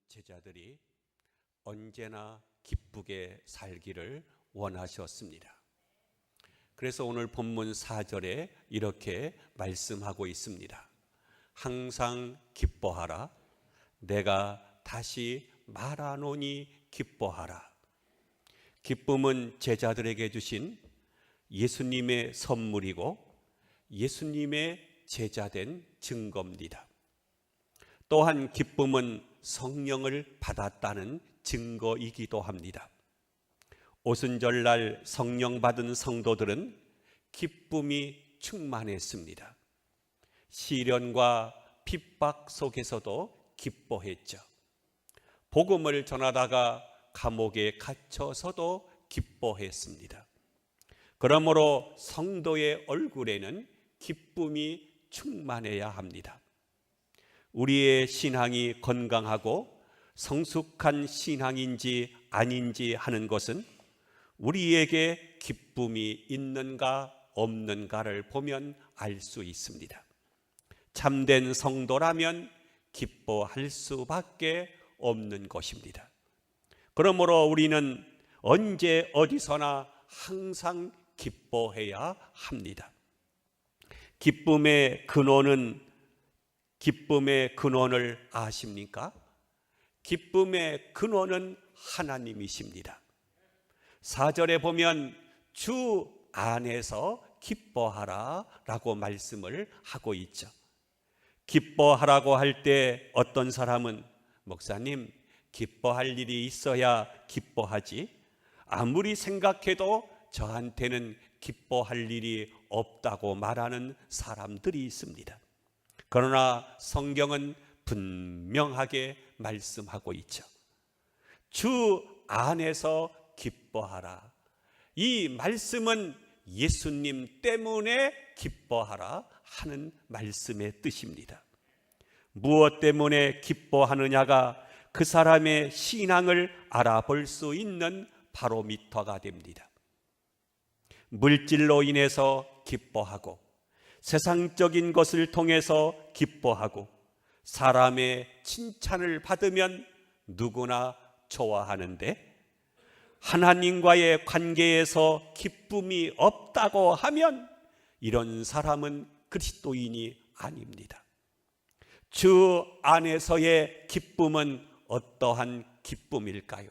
제자들이 언제나 기쁘게 살기를 원하셨습니다. 그래서 오늘 본문 4절에 이렇게 말씀하고 있습니다. 항상 기뻐하라. 내가 다시 말하노니 기뻐하라. 기쁨은 제자들에게 주신 예수님의 선물이고 예수님의 제자된 증거입니다. 또한 기쁨은 성령을 받았다는 증거이기도 합니다. 오순절날 성령 받은 성도들은 기쁨이 충만했습니다. 시련과 핍박 속에서도 기뻐했죠. 복음을 전하다가 감옥에 갇혀서도 기뻐했습니다. 그러므로 성도의 얼굴에는 기쁨이 충만해야 합니다. 우리의 신앙이 건강하고 성숙한 신앙인지 아닌지 하는 것은 우리에게 기쁨이 있는가 없는가를 보면 알 수 있습니다. 참된 성도라면 기뻐할 수밖에 없는 것입니다. 그러므로 우리는 언제 어디서나 항상 기뻐해야 합니다. 기쁨의 근원을 아십니까? 기쁨의 근원은 하나님이십니다. 4절에 보면 주 안에서 기뻐하라 라고 말씀을 하고 있죠. 기뻐하라고 할 때 어떤 사람은 목사님, 기뻐할 일이 있어야 기뻐하지, 아무리 생각해도 저한테는 기뻐할 일이 없다고 말하는 사람들이 있습니다. 그러나 성경은 분명하게 말씀하고 있죠. 주 안에서 기뻐하라. 이 말씀은 예수님 때문에 기뻐하라 하는 말씀의 뜻입니다. 무엇 때문에 기뻐하느냐가 그 사람의 신앙을 알아볼 수 있는 바로미터가 됩니다. 물질로 인해서 기뻐하고 세상적인 것을 통해서 기뻐하고 사람의 칭찬을 받으면 누구나 좋아하는데 하나님과의 관계에서 기쁨이 없다고 하면 이런 사람은 그리스도인이 아닙니다. 주 안에서의 기쁨은 어떠한 기쁨일까요?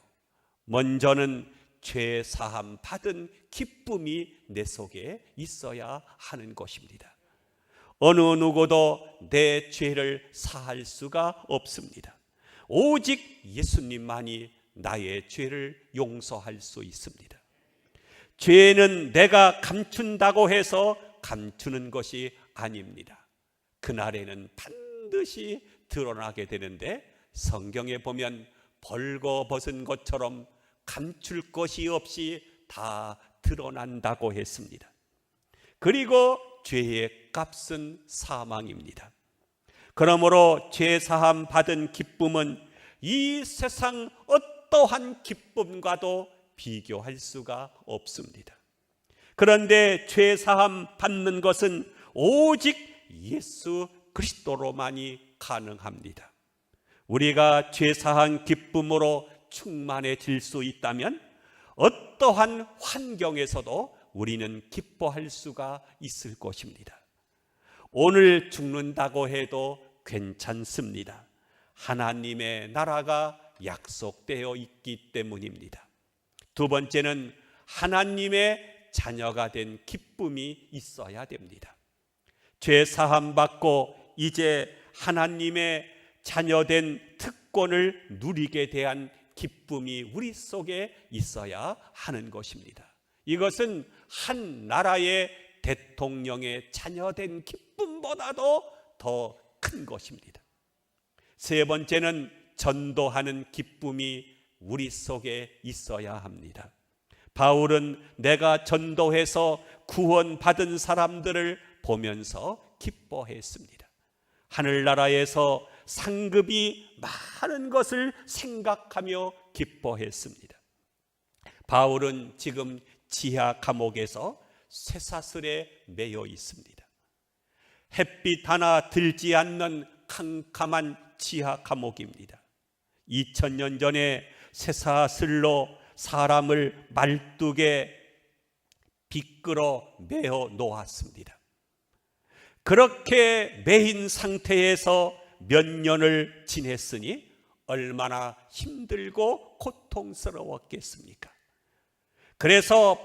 먼저는 죄 사함 받은 기쁨이 내 속에 있어야 하는 것입니다. 어느 누구도 내 죄를 사할 수가 없습니다. 오직 예수님만이 나의 죄를 용서할 수 있습니다. 죄는 내가 감춘다고 해서 감추는 것이 아닙니다. 그날에는 반드시 드러나게 되는데 성경에 보면 벌거벗은 것처럼 감출 것이 없이 다 드러난다고 했습니다. 그리고 죄의 값은 사망입니다. 그러므로 죄 사함 받은 기쁨은 이 세상 어떠한 기쁨과도 비교할 수가 없습니다. 그런데 죄 사함 받는 것은 오직 예수 그리스도로만이 가능합니다. 우리가 죄 사함 기쁨으로 충만해질 수 있다면 어떠한 환경에서도 우리는 기뻐할 수가 있을 것입니다. 오늘 죽는다고 해도 괜찮습니다. 하나님의 나라가 약속되어 있기 때문입니다. 두 번째는 하나님의 자녀가 된 기쁨이 있어야 됩니다. 죄 사함 받고 이제 하나님의 자녀된 특권을 누리게 대한 기쁨이 우리 속에 있어야 하는 것입니다. 이것은 한 나라의 대통령의 자녀된 기쁨보다도 더 큰 것입니다. 세 번째는 전도하는 기쁨이 우리 속에 있어야 합니다. 바울은 내가 전도해서 구원받은 사람들을 보면서 기뻐했습니다. 하늘나라에서 상급이 많은 것을 생각하며 기뻐했습니다. 바울은 지금 지하 감옥에서 쇠사슬에 매여 있습니다. 햇빛 하나 들지 않는 캄캄한 지하 감옥입니다. 2000년 전에 쇠사슬로 사람을 말뚝에 비끌어 매어 놓았습니다. 그렇게 매인 상태에서 몇 년을 지냈으니 얼마나 힘들고 고통스러웠겠습니까? 그래서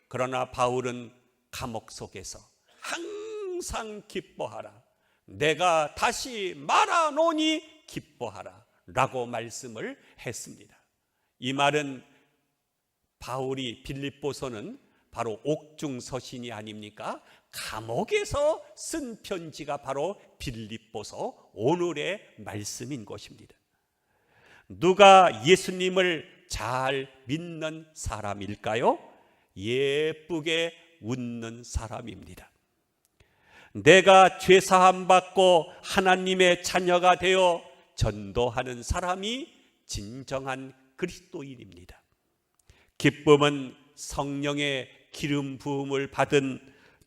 그러나 바울은 감옥 속에서 항상 기뻐하라, 내가 다시 말하노니 기뻐하라 라고 말씀을 했습니다. 이 말은 바울이 빌립보서는 바로 옥중서신이 아닙니까? 감옥에서 쓴 편지가 바로 빌립보서 오늘의 말씀인 것입니다. 누가 예수님을 잘 믿는 사람일까요? 예쁘게 웃는 사람입니다. 내가 죄사함 받고 하나님의 자녀가 되어 전도하는 사람이 진정한 그리스도인입니다. 기쁨은 성령의 기름 부음을 받은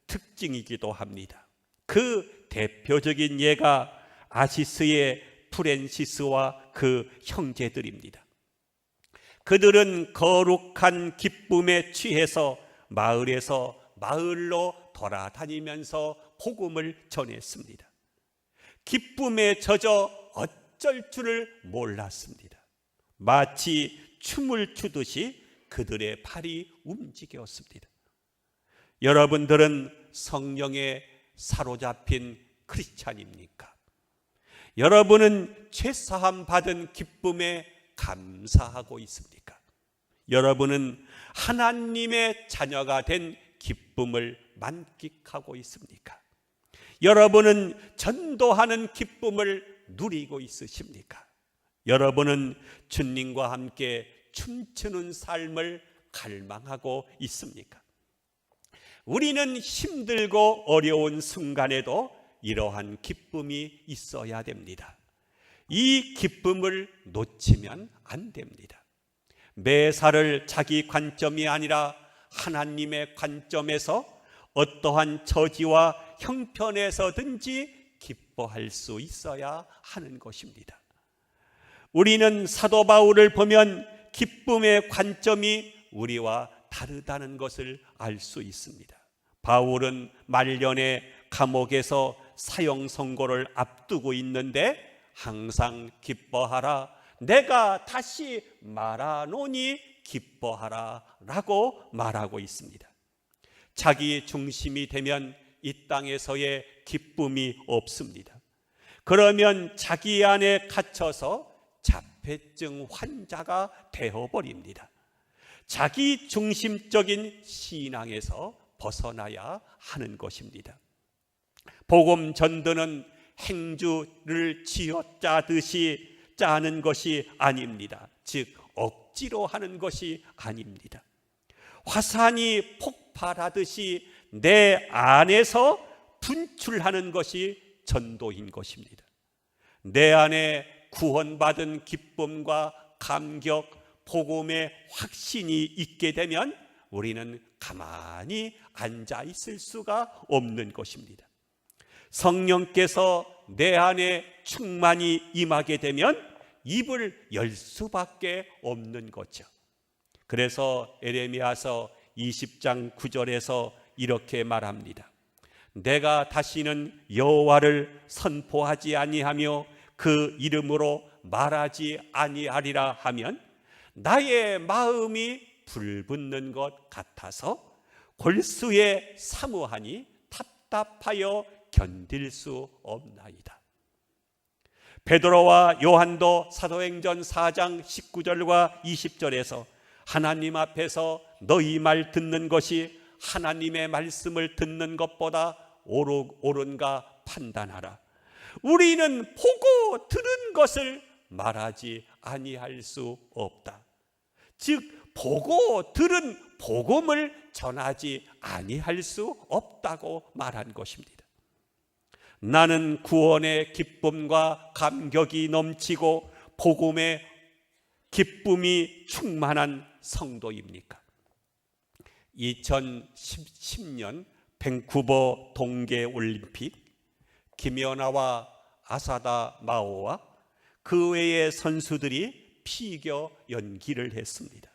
특징이기도 합니다. 그 대표적인 예가 아시스의 프랜시스와 그 형제들입니다. 그들은 거룩한 기쁨에 취해서 마을에서 마을로 돌아다니면서 복음을 전했습니다. 기쁨에 젖어 어쩔 줄을 몰랐습니다. 마치 춤을 추듯이 그들의 팔이 움직였습니다. 여러분들은 성령에 사로잡힌 크리스찬입니까? 여러분은 죄사함 받은 기쁨에 감사하고 있습니까? 여러분은 하나님의 자녀가 된 기쁨을 만끽하고 있습니까? 여러분은 전도하는 기쁨을 누리고 있으십니까? 여러분은 주님과 함께 춤추는 삶을 갈망하고 있습니까? 우리는 힘들고 어려운 순간에도 이러한 기쁨이 있어야 됩니다. 이 기쁨을 놓치면 안 됩니다. 매사를 자기 관점이 아니라 하나님의 관점에서 어떠한 처지와 형편에서든지 기뻐할 수 있어야 하는 것입니다. 우리는 사도 바울을 보면 기쁨의 관점이 우리와 다르다는 것을 알 수 있습니다. 바울은 말년에 감옥에서 사형 선고를 앞두고 있는데 항상 기뻐하라, 내가 다시 말하노니 기뻐하라 라고 말하고 있습니다. 자기 중심이 되면 이 땅에서의 기쁨이 없습니다. 그러면 자기 안에 갇혀서 자폐증 환자가 되어버립니다. 자기 중심적인 신앙에서 벗어나야 하는 것입니다. 복음 전도는 행주를 쥐어짜듯이 짜는 것이 아닙니다. 즉 억지로 하는 것이 아닙니다. 화산이 폭발하듯이 내 안에서 분출하는 것이 전도인 것입니다. 내 안에 구원받은 기쁨과 감격, 복음의 확신이 있게 되면 우리는 가만히 앉아 있을 수가 없는 것입니다. 성령께서 내 안에 충만히 임하게 되면 입을 열 수밖에 없는 거죠. 그래서 에레미야서 20장 9절에서 이렇게 말합니다. 내가 다시는 여호와를 선포하지 아니하며 그 이름으로 말하지 아니하리라 하면 나의 마음이 불붙는 것 같아서 골수에 사무하니 답답하여 견딜 수 없나이다. 베드로와 요한도 사도행전 4장 19절과 20절에서 하나님 앞에서 너희 말 듣는 것이 하나님의 말씀을 듣는 것보다 옳은가 판단하라. 우리는 보고 들은 것을 말하지 아니할 수 없다. 즉 보고 들은 복음을 전하지 아니할 수 없다고 말한 것입니다. 나는 구원의 기쁨과 감격이 넘치고 복음의 기쁨이 충만한 성도입니까? 2010년 밴쿠버 동계올림픽 김연아와 아사다 마오와 그 외의 선수들이 피겨 연기를 했습니다.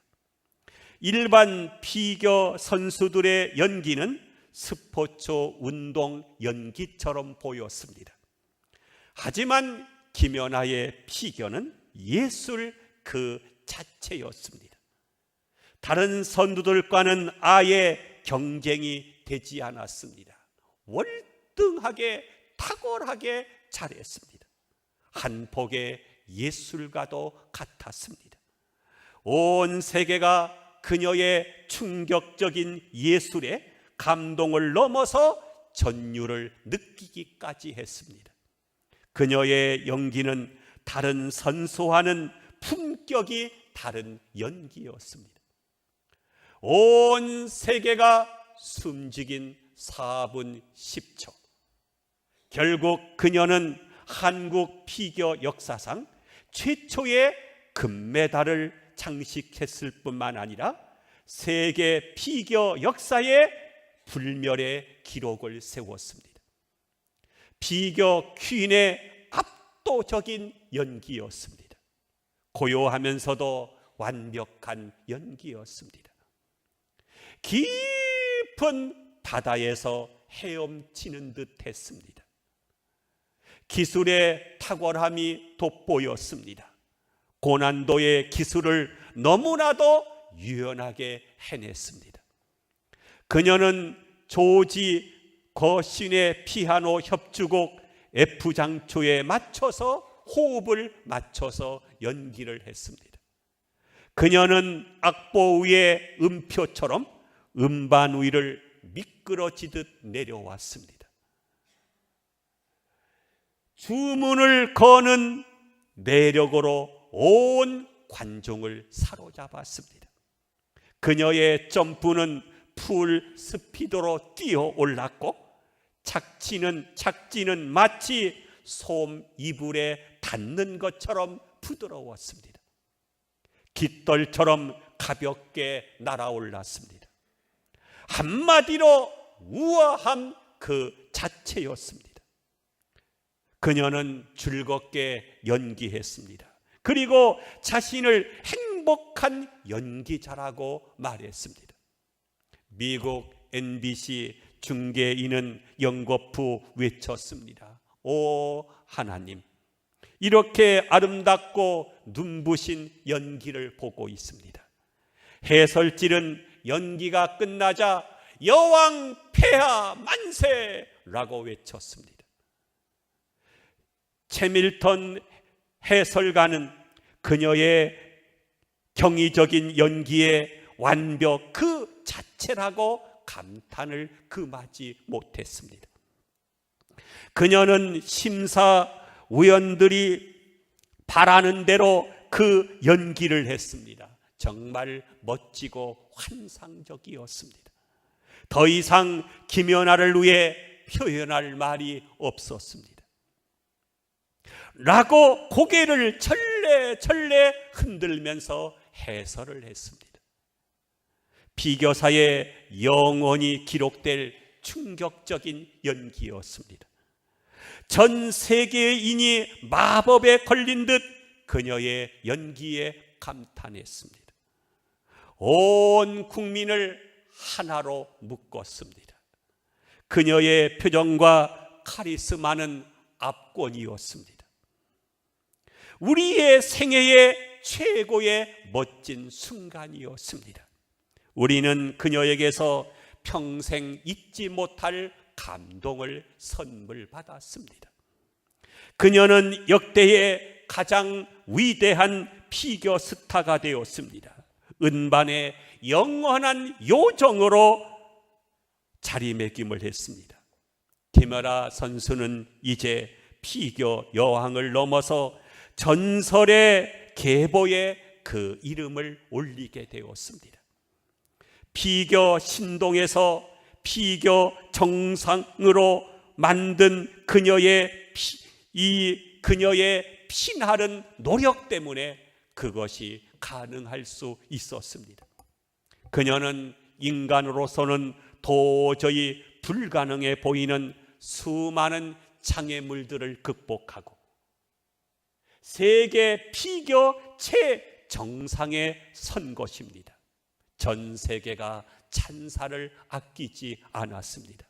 일반 피겨 선수들의 연기는 스포츠 운동 연기처럼 보였습니다. 하지만 김연아의 피겨는 예술 그 자체였습니다. 다른 선수들과는 아예 경쟁이 되지 않았습니다. 월등하게 탁월하게 잘했습니다. 한 폭의 예술가도 같았습니다. 온 세계가 그녀의 충격적인 예술에 감동을 넘어서 전율을 느끼기까지 했습니다. 그녀의 연기는 다른 선수와는 품격이 다른 연기였습니다. 온 세계가 숨죽인 4분 10초. 결국 그녀는 한국 피겨 역사상 최초의 금메달을 장식했을 뿐만 아니라 세계 피겨 역사에 불멸의 기록을 세웠습니다. 피겨 퀸의 압도적인 연기였습니다. 고요하면서도 완벽한 연기였습니다. 깊은 바다에서 헤엄치는 듯 했습니다. 기술의 탁월함이 돋보였습니다. 고난도의 기술을 너무나도 유연하게 해냈습니다. 그녀는 조지 거신의 피아노 협주곡 F장초에 맞춰서 호흡을 맞춰서 연기를 했습니다. 그녀는 악보 위의 음표처럼 음반 위를 미끄러지듯 내려왔습니다. 주문을 거는 매력으로 온 관중을 사로잡았습니다. 그녀의 점프는 풀 스피드로 뛰어 올랐고 착지는 마치 솜 이불에 닿는 것처럼 부드러웠습니다. 깃털처럼 가볍게 날아올랐습니다. 한마디로 우아함 그 자체였습니다. 그녀는 즐겁게 연기했습니다. 그리고 자신을 행복한 연기자라고 말했습니다. 미국 MBC 중계인은 연거푸 외쳤습니다. 오 하나님, 이렇게 아름답고 눈부신 연기를 보고 있습니다. 해설진은 연기가 끝나자 여왕 폐하 만세라고 외쳤습니다. 채밀턴 해설가는 그녀의 경이적인 연기의 완벽 그 자체라고 감탄을 금하지 못했습니다. 그녀는 심사위원들이 바라는 대로 그 연기를 했습니다. 정말 멋지고 환상적이었습니다. 더 이상 김연아를 위해 표현할 말이 없었습니다. 라고 고개를 절레절레 흔들면서 해설을 했습니다. 피겨사에 영원히 기록될 충격적인 연기였습니다. 전 세계인이 마법에 걸린 듯 그녀의 연기에 감탄했습니다. 온 국민을 하나로 묶었습니다. 그녀의 표정과 카리스마는 압권이었습니다. 우리의 생애의 최고의 멋진 순간이었습니다. 우리는 그녀에게서 평생 잊지 못할 감동을 선물 받았습니다. 그녀는 역대의 가장 위대한 피겨 스타가 되었습니다. 은반의 영원한 요정으로 자리매김을 했습니다. 김연아 선수는 이제 피겨 여왕을 넘어서 전설의 계보에 그 이름을 올리게 되었습니다. 피겨 신동에서 피겨 정상으로 만든 그녀의 피나른 노력 때문에 그것이 가능할 수 있었습니다. 그녀는 인간으로서는 도저히 불가능해 보이는 수많은 장애물들을 극복하고 세계 피겨 최정상에 선 것입니다. 전 세계가 찬사를 아끼지 않았습니다.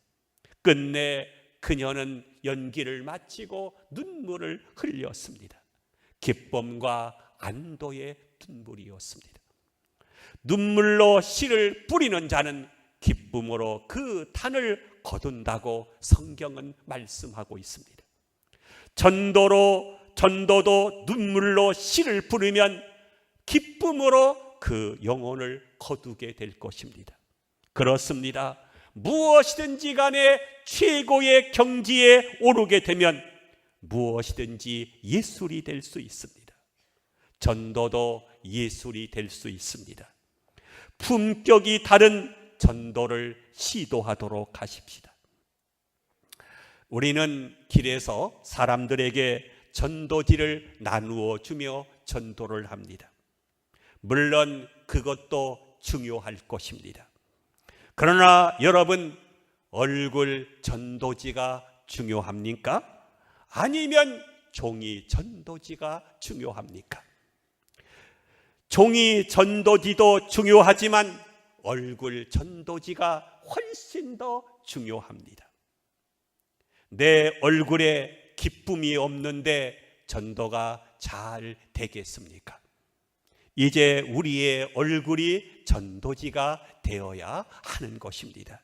끝내 그녀는 연기를 마치고 눈물을 흘렸습니다. 기쁨과 안도의 눈물이었습니다. 눈물로 씨를 뿌리는 자는 기쁨으로 그 탄을 거둔다고 성경은 말씀하고 있습니다. 전도도 눈물로 씨를 뿌리면 기쁨으로 그 영혼을 거두게 될 것입니다. 그렇습니다. 무엇이든지 간에 최고의 경지에 오르게 되면 무엇이든지 예술이 될 수 있습니다. 전도도 예술이 될 수 있습니다. 품격이 다른 전도를 시도하도록 하십시다. 우리는 길에서 사람들에게 전도지를 나누어 주며 전도를 합니다. 물론 그것도 중요할 것입니다. 그러나 여러분, 얼굴 전도지가 중요합니까? 아니면 종이 전도지가 중요합니까? 종이 전도지도 중요하지만 얼굴 전도지가 훨씬 더 중요합니다. 내 얼굴에 기쁨이 없는데 전도가 잘 되겠습니까? 이제 우리의 얼굴이 전도지가 되어야 하는 것입니다.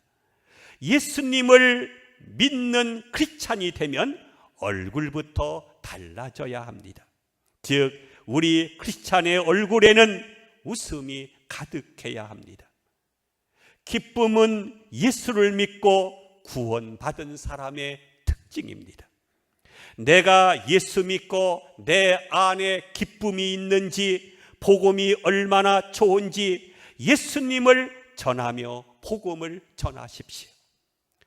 예수님을 믿는 크리스찬이 되면 얼굴부터 달라져야 합니다. 즉 우리 크리스찬의 얼굴에는 웃음이 가득해야 합니다. 기쁨은 예수를 믿고 구원받은 사람의 특징입니다. 내가 예수 믿고 내 안에 기쁨이 있는지, 복음이 얼마나 좋은지 예수님을 전하며 복음을 전하십시오.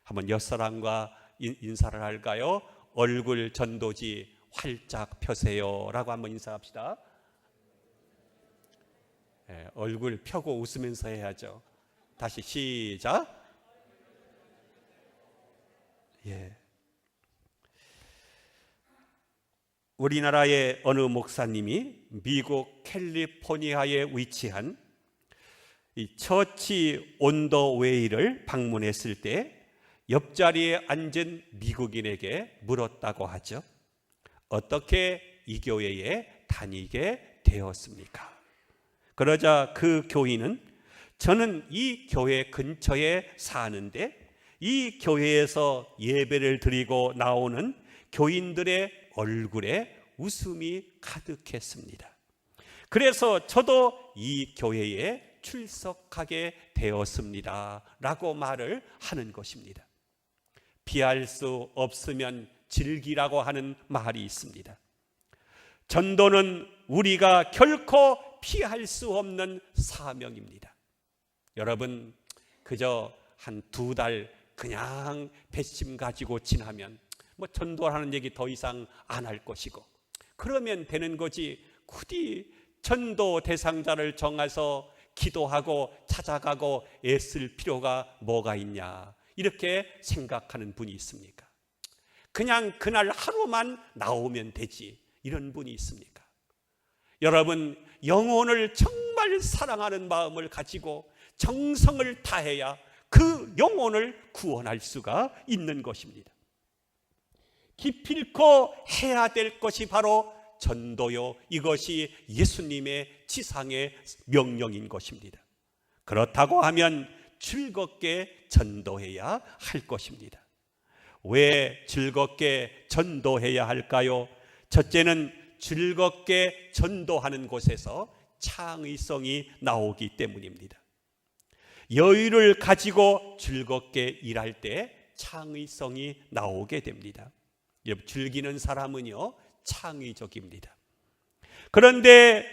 한번 옆사람과 인사를 할까요? 얼굴 전도지 활짝 펴세요 라고 한번 인사합시다. 네, 얼굴 펴고 웃으면서 해야죠. 다시 시작. 예. 우리나라의 어느 목사님이 미국 캘리포니아에 위치한 이 처치 온 더 웨이를 방문했을 때 옆자리에 앉은 미국인에게 물었다고 하죠. 어떻게 이 교회에 다니게 되었습니까? 그러자 그 교인은 저는 이 교회 근처에 사는데 이 교회에서 예배를 드리고 나오는 교인들의 얼굴에 웃음이 가득했습니다. 그래서 저도 이 교회에 출석하게 되었습니다 라고 말을 하는 것입니다. 피할 수 없으면 즐기라고 하는 말이 있습니다. 전도는 우리가 결코 피할 수 없는 사명입니다. 여러분, 그저 한 2달 그냥 배심 가지고 지나면 전도하는 얘기 더 이상 안 할 것이고, 그러면 되는 거지 굳이 전도 대상자를 정해서 기도하고 찾아가고 애쓸 필요가 뭐가 있냐, 이렇게 생각하는 분이 있습니까? 그냥 그날 하루만 나오면 되지, 이런 분이 있습니까? 여러분, 영혼을 정말 사랑하는 마음을 가지고 정성을 다해야 그 영혼을 구원할 수가 있는 것입니다. 기필코 해야 될 것이 바로 전도요, 이것이 예수님의 지상의 명령인 것입니다. 그렇다고 하면 즐겁게 전도해야 할 것입니다. 왜 즐겁게 전도해야 할까요? 첫째는 즐겁게 전도하는 곳에서 창의성이 나오기 때문입니다. 여유를 가지고 즐겁게 일할 때 창의성이 나오게 됩니다. 즐기는 사람은요, 창의적입니다. 그런데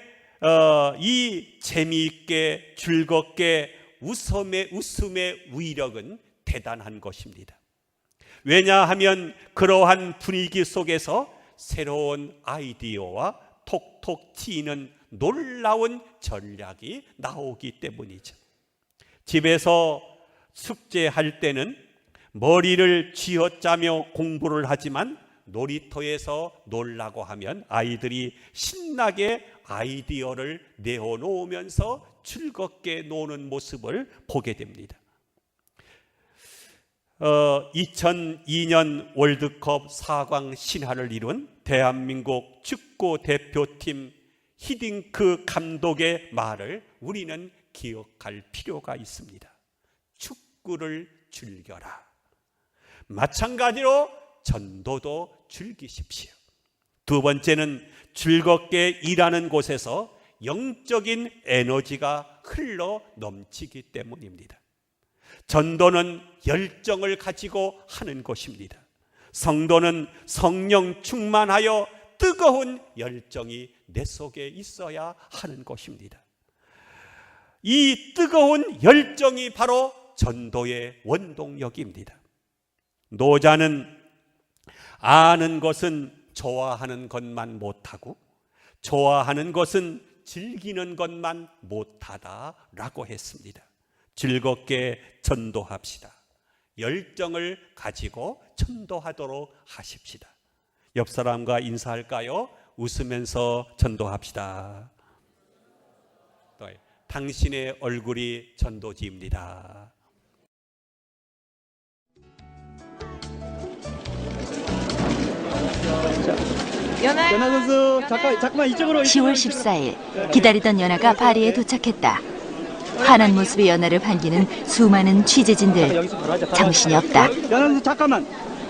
이 재미있게 즐겁게 웃음의 위력은 대단한 것입니다. 왜냐하면 그러한 분위기 속에서 새로운 아이디어와 톡톡 튀는 놀라운 전략이 나오기 때문이죠. 집에서 숙제할 때는 머리를 쥐어짜며 공부를 하지만 놀이터에서 놀라고 하면 아이들이 신나게 아이디어를 내어놓으면서 즐겁게 노는 모습을 보게 됩니다. 2002년 월드컵 4강 신화를 이룬 대한민국 축구 대표팀 히딩크 감독의 말을 우리는 기억할 필요가 있습니다. 축구를 즐겨라. 마찬가지로 전도도 즐기십시오. 두 번째는 즐겁게 일하는 곳에서 영적인 에너지가 흘러 넘치기 때문입니다. 전도는 열정을 가지고 하는 것입니다. 성도는 성령 충만하여 뜨거운 열정이 내 속에 있어야 하는 것입니다. 이 뜨거운 열정이 바로 전도의 원동력입니다. 노자는 아는 것은 좋아하는 것만 못하고 좋아하는 것은 즐기는 것만 못하다라고 했습니다. 즐겁게 전도합시다. 열정을 가지고 전도하도록 하십시다. 옆 사람과 인사할까요? 웃으면서 전도합시다. 또 당신의 얼굴이 전도지입니다. 연아 선수 잠깐만 이쪽으로. 10월 14일 기다리던 연아가 파리에 도착했다. 환한 모습의 연아를 반기는 수많은 취재진들. 정신이 없다. 연아 선수 잠깐만.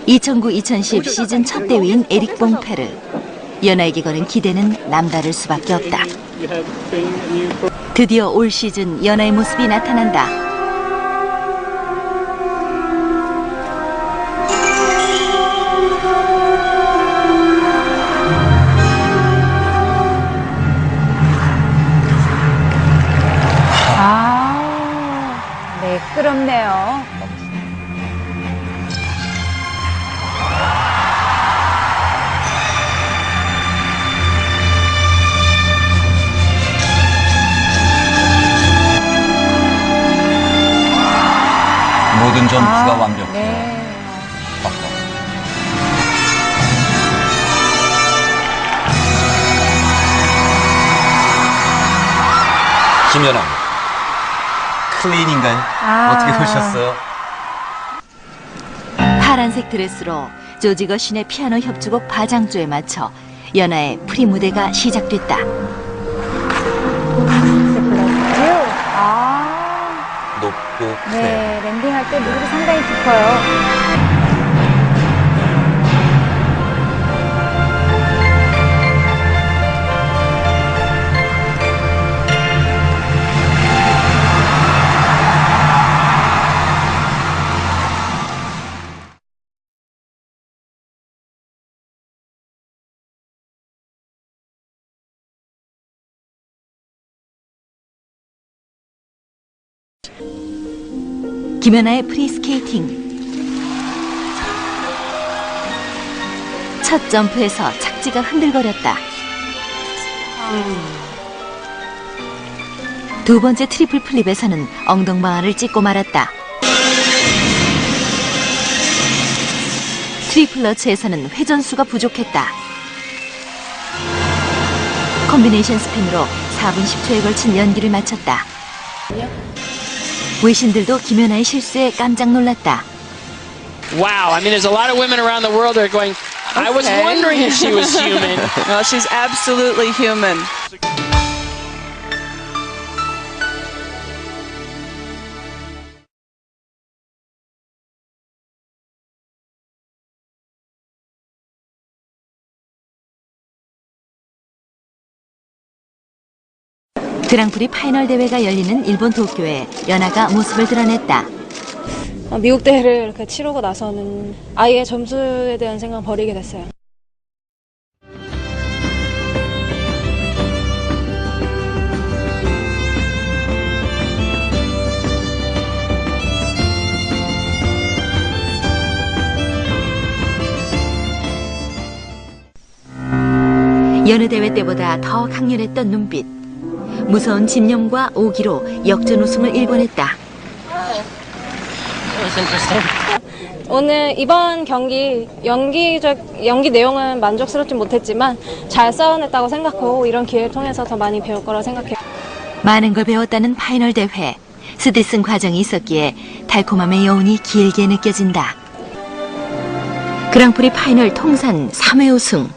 2009-2010 시즌 첫 대회인 에릭 봉페르. 연아에게 거는 기대는 남다를 수밖에 없다. 드디어 올 시즌 연아의 모습이 나타난다. 매끄럽네요. 모든 전투가 완벽해요. 네. 김연아, 클린인가요? 어떻게 보셨어요? 파란색 드레스로 조지 거신의 피아노 협주곡 바장조에 맞춰 연아의 프리 무대가 시작됐다. 높고 크네요. 네, 랜딩할 때 무릎이 상당히 깊어요. 김연아의 프리스케이팅. 첫 점프에서 착지가 흔들거렸다. 두 번째 트리플 플립에서는 엉덩방아를 찍고 말았다. 트리플 러치에서는 회전수가 부족했다. 콤비네이션 스핀으로 4분 10초에 걸친 연기를 마쳤다. 외신들도 김연아의 실수에 깜짝 놀랐다. Wow, I mean, there's a lot of women around the world that are going, I was wondering if she was human. Well, she's absolutely human. 그랑프리 파이널 대회가 열리는 일본 도쿄에 연아가 모습을 드러냈다. 미국 대회를 이렇게 치르고 나서는 아예 점수에 대한 생각 버리게 됐어요. 여느 대회 때보다 더 강렬했던 눈빛. 무서운 집념과 오기로 역전 우승을 일궈냈다. 오늘 이번 경기 연기 내용은 만족스럽지 못했지만 잘 싸워냈다고 생각하고 이런 기회를 통해서 더 많이 배울 거라고 생각해요. 많은 걸 배웠다는 파이널 대회. 스드슨 과정이 있었기에 달콤함의 여운이 길게 느껴진다. 그랑프리 파이널 통산 3회 우승.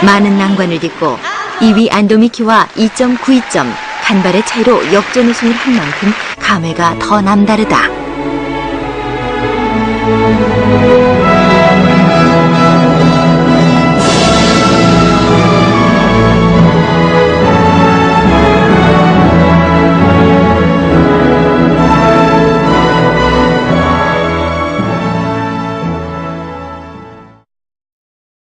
많은 난관을 딛고 2위 안도미키와 2.92점 간발의 차이로 역전 우승을 한 만큼 감회가 더 남다르다.